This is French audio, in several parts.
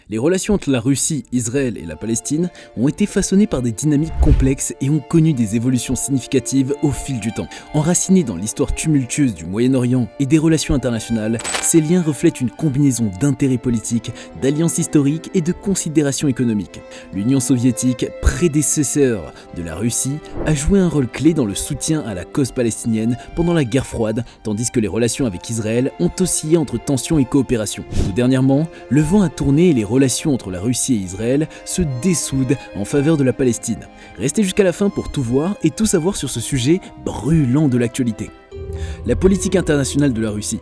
Les relations entre la Russie, Israël et la Palestine ont été façonnées par des dynamiques complexes et ont connu des évolutions significatives au fil du temps. Enracinés dans l'histoire tumultueuse du Moyen-Orient et des relations internationales, ces liens reflètent une combinaison d'intérêts politiques, d'alliances historiques et de considérations économiques. L'Union soviétique, prédécesseur de la Russie, a joué un rôle clé dans le soutien à la cause palestinienne pendant la guerre froide, tandis que les relations avec Israël ont oscillé entre tensions et coopération. Tout dernièrement, le vent a tourné et les relations entre la Russie et Israël se dessoudent en faveur de la Palestine. Restez jusqu'à la fin pour tout voir et tout savoir sur ce sujet brûlant de l'actualité. La politique internationale de la Russie.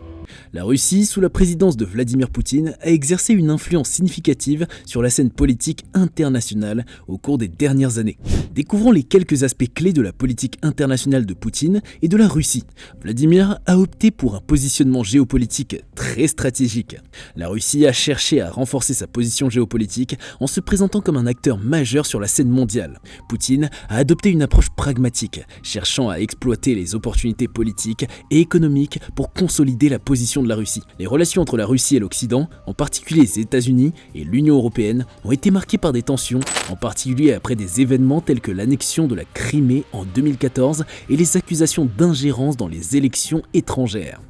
La Russie, sous la présidence de Vladimir Poutine, a exercé une influence significative sur la scène politique internationale au cours des dernières années. Découvrons les quelques aspects clés de la politique internationale de Poutine et de la Russie. Vladimir a opté pour un positionnement géopolitique très stratégique. La Russie a cherché à renforcer sa position géopolitique en se présentant comme un acteur majeur sur la scène mondiale. Poutine a adopté une approche pragmatique, cherchant à exploiter les opportunités politiques et économiques pour consolider la position de la Russie. Les relations entre la Russie et l'Occident, en particulier les États-Unis et l'Union européenne, ont été marquées par des tensions, en particulier après des événements tels que l'annexion de la Crimée en 2014 et les accusations d'ingérence dans les élections étrangères.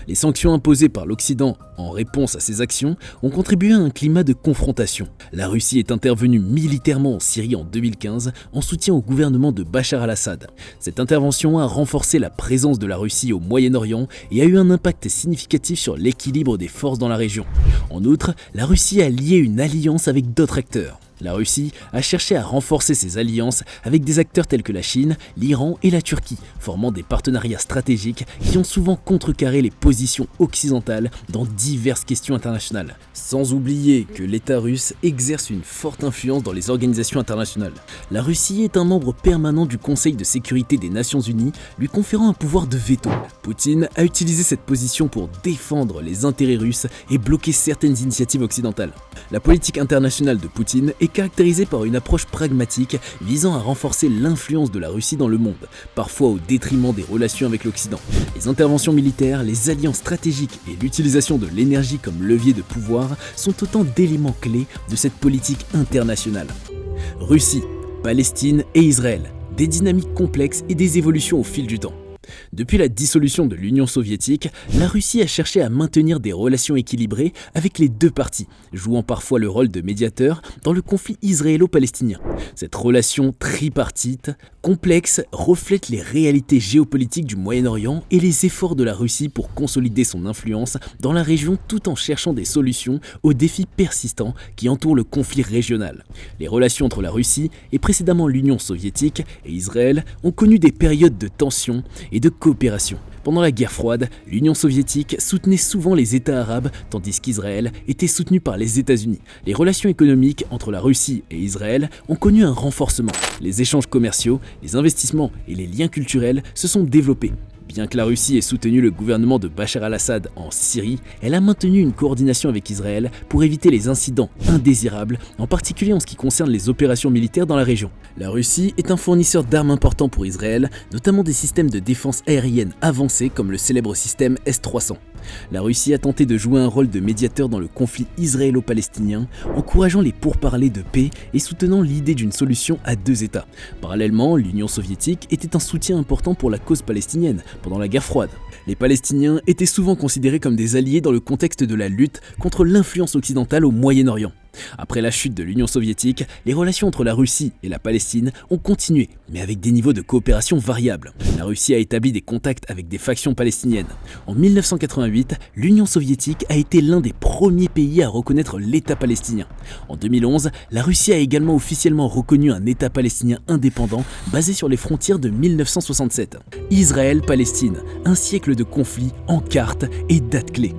Les sanctions imposées par l'Occident en réponse à ces actions ont contribué à un climat de confrontation. La Russie est intervenue militairement en Syrie en 2015 en soutien au gouvernement de Bachar al-Assad. Cette intervention a renforcé la présence de la Russie au Moyen-Orient et a eu un impact significatif sur l'équilibre des forces dans la région. En outre, la Russie a lié une alliance avec d'autres acteurs. La Russie a cherché à renforcer ses alliances avec des acteurs tels que la Chine, l'Iran et la Turquie, formant des partenariats stratégiques qui ont souvent contrecarré les positions occidentales dans diverses questions internationales. Sans oublier que l'État russe exerce une forte influence dans les organisations internationales. La Russie est un membre permanent du Conseil de sécurité des Nations Unies, lui conférant un pouvoir de veto. Poutine a utilisé cette position pour défendre les intérêts russes et bloquer certaines initiatives occidentales. La politique internationale de Poutine est caractérisée par une approche pragmatique visant à renforcer l'influence de la Russie dans le monde, parfois au détriment des relations avec l'Occident. Les interventions militaires, les alliances stratégiques et l'utilisation de l'énergie comme levier de pouvoir sont autant d'éléments clés de cette politique internationale. Russie, Palestine et Israël, des dynamiques complexes et des évolutions au fil du temps. Depuis la dissolution de l'Union soviétique, la Russie a cherché à maintenir des relations équilibrées avec les deux parties, jouant parfois le rôle de médiateur dans le conflit israélo-palestinien. Cette relation tripartite, complexe, reflète les réalités géopolitiques du Moyen-Orient et les efforts de la Russie pour consolider son influence dans la région tout en cherchant des solutions aux défis persistants qui entourent le conflit régional. Les relations entre la Russie et précédemment l'Union soviétique et Israël ont connu des périodes de tension et de coopération. Pendant la guerre froide, l'Union soviétique soutenait souvent les États arabes, tandis qu'Israël était soutenu par les États-Unis. Les relations économiques entre la Russie et Israël ont connu un renforcement. Les échanges commerciaux, les investissements et les liens culturels se sont développés. Bien que la Russie ait soutenu le gouvernement de Bachar al-Assad en Syrie, elle a maintenu une coordination avec Israël pour éviter les incidents indésirables, en particulier en ce qui concerne les opérations militaires dans la région. La Russie est un fournisseur d'armes important pour Israël, notamment des systèmes de défense aérienne avancés comme le célèbre système S-300. La Russie a tenté de jouer un rôle de médiateur dans le conflit israélo-palestinien, encourageant les pourparlers de paix et soutenant l'idée d'une solution à deux États. Parallèlement, l'Union soviétique était un soutien important pour la cause palestinienne pendant la guerre froide. Les Palestiniens étaient souvent considérés comme des alliés dans le contexte de la lutte contre l'influence occidentale au Moyen-Orient. Après la chute de l'Union soviétique, les relations entre la Russie et la Palestine ont continué, mais avec des niveaux de coopération variables. La Russie a établi des contacts avec des factions palestiniennes. En 1988, l'Union soviétique a été l'un des premiers pays à reconnaître l'État palestinien. En 2011, la Russie a également officiellement reconnu un État palestinien indépendant basé sur les frontières de 1967. Israël-Palestine, un siècle de conflits en cartes et dates clés.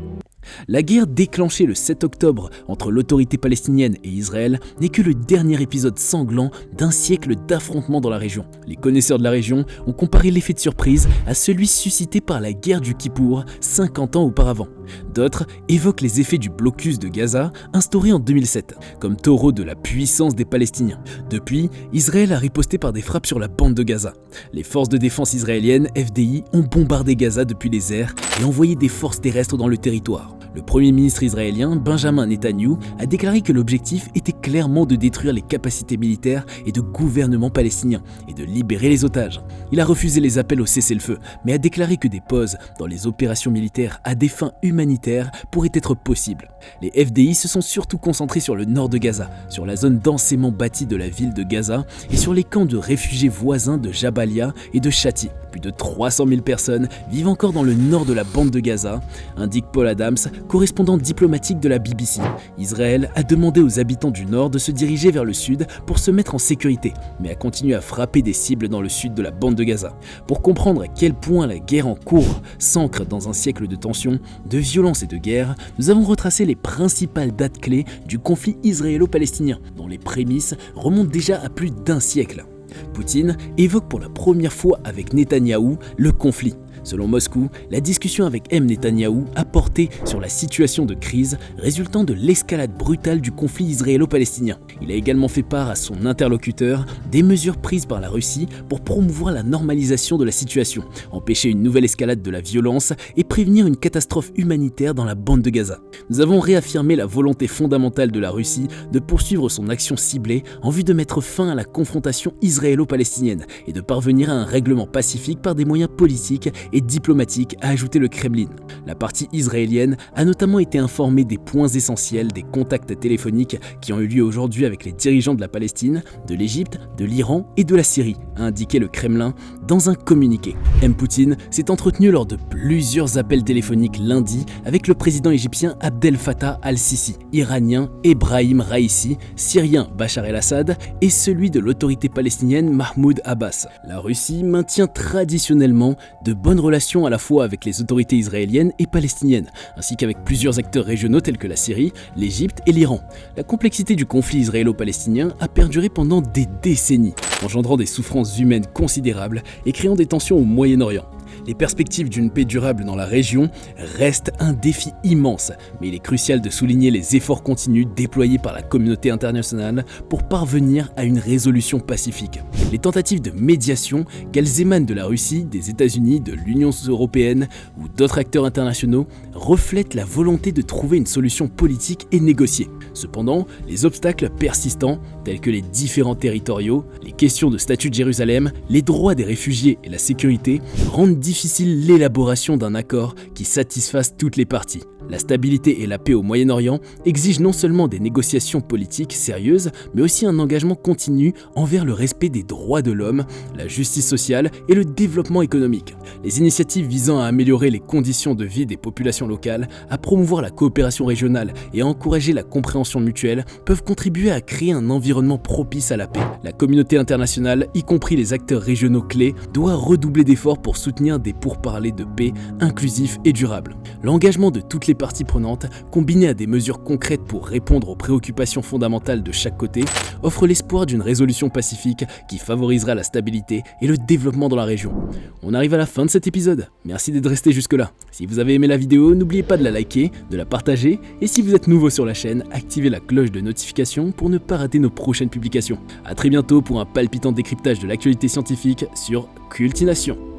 La guerre déclenchée le 7 octobre entre l'autorité palestinienne et Israël n'est que le dernier épisode sanglant d'un siècle d'affrontements dans la région. Les connaisseurs de la région ont comparé l'effet de surprise à celui suscité par la guerre du Kippour 50 ans auparavant. D'autres évoquent les effets du blocus de Gaza instauré en 2007, comme taureau de la puissance des Palestiniens. Depuis, Israël a riposté par des frappes sur la bande de Gaza. Les forces de défense israéliennes, FDI, ont bombardé Gaza depuis les airs et envoyé des forces terrestres dans le territoire. Le premier ministre israélien, Benjamin Netanyahou, a déclaré que l'objectif était clairement de détruire les capacités militaires et de gouvernement palestinien et de libérer les otages. Il a refusé les appels au cessez-le-feu, mais a déclaré que des pauses dans les opérations militaires à des fins humanitaires pourraient être possibles. Les FDI se sont surtout concentrés sur le nord de Gaza, sur la zone densément bâtie de la ville de Gaza et sur les camps de réfugiés voisins de Jabalia et de Shati. Plus de 300 000 personnes vivent encore dans le nord de la bande de Gaza, indique Paul Adams, correspondant diplomatique de la BBC. Israël a demandé aux habitants du nord de se diriger vers le sud pour se mettre en sécurité, mais a continué à frapper des cibles dans le sud de la bande de Gaza. Pour comprendre à quel point la guerre en cours s'ancre dans un siècle de tensions, de violence et de guerre, nous avons retracé les principales dates clés du conflit israélo-palestinien, dont les prémices remontent déjà à plus d'un siècle. Poutine évoque pour la première fois avec Netanyahou le conflit. Selon Moscou, la discussion avec M. Netanyahou a porté sur la situation de crise résultant de l'escalade brutale du conflit israélo-palestinien. Il a également fait part à son interlocuteur des mesures prises par la Russie pour promouvoir la normalisation de la situation, empêcher une nouvelle escalade de la violence et prévenir une catastrophe humanitaire dans la bande de Gaza. Nous avons réaffirmé la volonté fondamentale de la Russie de poursuivre son action ciblée en vue de mettre fin à la confrontation israélo-palestinienne et de parvenir à un règlement pacifique par des moyens politiques et diplomatique, a ajouté le Kremlin. La partie israélienne a notamment été informée des points essentiels des contacts téléphoniques qui ont eu lieu aujourd'hui avec les dirigeants de la Palestine, de l'Égypte, de l'Iran et de la Syrie, a indiqué le Kremlin dans un communiqué. M. Poutine s'est entretenu lors de plusieurs appels téléphoniques lundi avec le président égyptien Abdel Fattah al-Sisi, iranien Ebrahim Raïssi, syrien Bachar el-Assad et celui de l'autorité palestinienne Mahmoud Abbas. La Russie maintient traditionnellement de bonnes relations à la fois avec les autorités israéliennes et palestiniennes, ainsi qu'avec plusieurs acteurs régionaux tels que la Syrie, l'Égypte et l'Iran. La complexité du conflit israélo-palestinien a perduré pendant des décennies, engendrant des souffrances humaines considérables et créant des tensions au Moyen-Orient. Les perspectives d'une paix durable dans la région restent un défi immense, mais il est crucial de souligner les efforts continus déployés par la communauté internationale pour parvenir à une résolution pacifique. Les tentatives de médiation, qu'elles émanent de la Russie, des États-Unis, de l'Union européenne ou d'autres acteurs internationaux, reflètent la volonté de trouver une solution politique et négociée. Cependant, les obstacles persistants, tels que les différends territoriaux, les questions de statut de Jérusalem, les droits des réfugiés et la sécurité, rendent difficile l'élaboration d'un accord qui satisfasse toutes les parties. La stabilité et la paix au Moyen-Orient exigent non seulement des négociations politiques sérieuses, mais aussi un engagement continu envers le respect des droits de l'homme, la justice sociale et le développement économique. Les initiatives visant à améliorer les conditions de vie des populations locales, à promouvoir la coopération régionale et à encourager la compréhension mutuelle peuvent contribuer à créer un environnement propice à la paix. La communauté internationale, y compris les acteurs régionaux clés, doit redoubler d'efforts pour soutenir des pourparlers de paix inclusifs et durables. L'engagement de toutes les parties prenantes, combiné à des mesures concrètes pour répondre aux préoccupations fondamentales de chaque côté, offre l'espoir d'une résolution pacifique qui favorisera la stabilité et le développement dans la région. On arrive à la fin de cet épisode. Merci d'être resté jusque-là. Si vous avez aimé la vidéo, n'oubliez pas de la liker, de la partager et si vous êtes nouveau sur la chaîne, activez la cloche de notification pour ne pas rater nos prochaines publications. A très bientôt pour un palpitant décryptage de l'actualité scientifique sur Cultination.